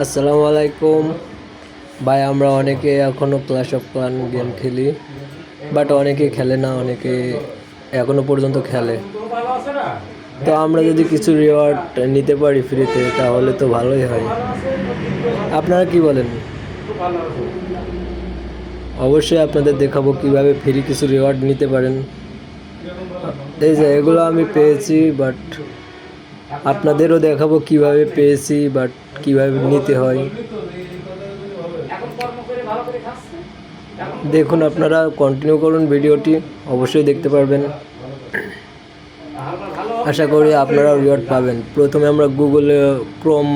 আসসালামু আলাইকুম ভাই। আমরা অনেকে এখনও ক্ল্যাশ অফ ক্লান গেম খেলি, বাট অনেকে খেলে না, অনেকে এখনও পর্যন্ত খেলে। তো আমরা যদি কিছু রিওয়ার্ড নিতে পারি ফ্রিতে তাহলে তো ভালোই হয়। আপনারা কি বলেন? অবশ্যই আপনাদের দেখাবো কিভাবে ফ্রি কিছু রিওয়ার্ড নিতে পারেন। এই যে এগুলো আমি পেয়েছি, বাট আপনাদেরও দেখাবো কিভাবে পেয়েছি, বাট কিভাবে নিতে হয়। দেখুন, আপনারা কন্টিনিউ করুন ভিডিওটি, অবশ্যই দেখতে পারবেন। আশা করি আপনারা রিওয়ার্ড পাবেন। প্রথমে আমরা গুগলে ক্রোম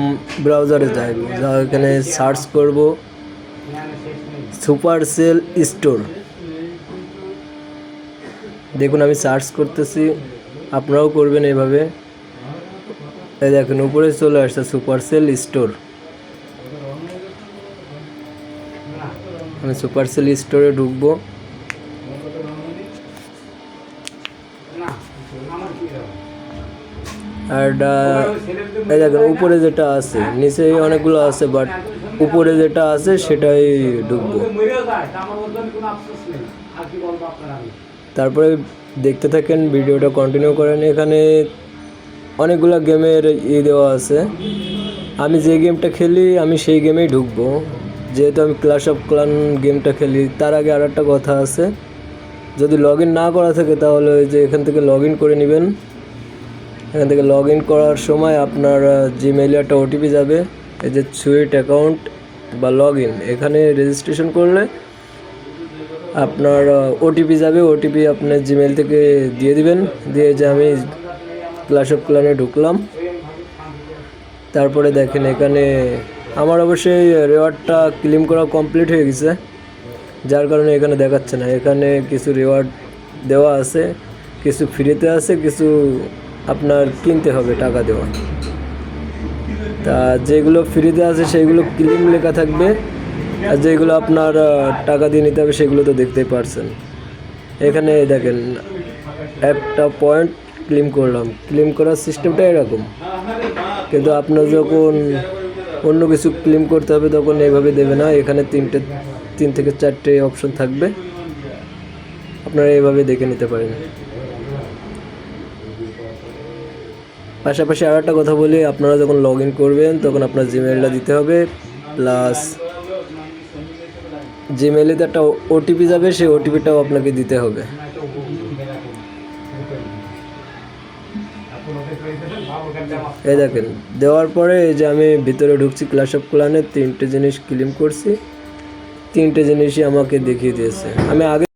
ব্রাউজারে যাব, এখানে সার্চ করব সুপারসেল স্টোর। দেখুন আমি সার্চ করতেছি, আপনারাও করবেন এভাবে। এই দেখুন উপরে চলে আসছে সুপারসেল স্টোর। আমি সুপারসেল স্টোরে ঢুকবো। আর এই দেখুন উপরে যেটা আছে, নিচে অনেকগুলো আছে, বাট উপরে যেটা আছে সেটাই ঢুকবো। তারপরে দেখতে থাকেন, ভিডিওটা কন্টিনিউ করেন। এখানে অনেকগুলো গেমের দেওয়া আছে। আমি যে গেমটা খেলি আমি সেই গেমেই ঢুকবো, যেহেতু আমি ক্ল্যাশ অফ ক্লান গেমটা খেলি। তার আগে আর একটা কথা আছে, যদি লগ ইন না করা থাকে তাহলে ওই যে এখান থেকে লগ ইন করে নেবেন। এখান থেকে লগ ইন করার সময় আপনার জিমেইলে একটা ওটিপি যাবে, এই যে সুইট অ্যাকাউন্ট বা লগ ইন, এখানে রেজিস্ট্রেশন করলে আপনার ওটিপি যাবে। ওটিপি আপনার জিমেইল থেকে দিয়ে দিবেন, দিয়ে যে আমি ক্ল্যাশ অফ ক্লানে ঢুকলাম। তারপরে দেখেন এখানে আমার অবশ্যই রিওয়ার্ডটা ক্লেম করা কমপ্লিট হয়ে গেছে, যার কারণে এখানে দেখাচ্ছে না। এখানে কিছু রিওয়ার্ড দেওয়া আছে, কিছু ফ্রিতে আছে, কিছু আপনার কিনতে হবে টাকা দেওয়া। তা যেগুলো ফ্রিতে আছে সেইগুলো ক্লেম লেখা থাকবে, আর যেগুলো আপনার টাকা দিয়ে নিতে হবে সেগুলো তো দেখতেই পারছেন। এখানে দেখেন একটা পয়েন্ট ক্লেম করলাম। ক্লেম করার সিস্টেমটা এরকম, কিন্তু আপনার যখন অন্য কিছু ক্লেম করতে হবে তখন এইভাবে দেবে না। এখানে 3 থেকে 4টে অপশন থাকবে, আপনারা এইভাবে দেখে নিতে পারেন। পাশাপাশি আর একটা কথা বলি, আপনারা যখন লগ ইন করবেন তখন আপনার জিমেইলটা দিতে হবে, প্লাস জিমেইলে একটা ওটিপি যাবে, সেই ওটিপিটাও আপনাকে দিতে হবে। এই দেখেন দেওয়ার পরে এই যে আমি ভিতরে ঢুকছি ক্ল্যাশ অফ ক্লানে, 3টে জিনিস ক্লেম করছি, 3টে জিনিসই আমাকে দেখিয়ে দিয়েছে। আমি আগে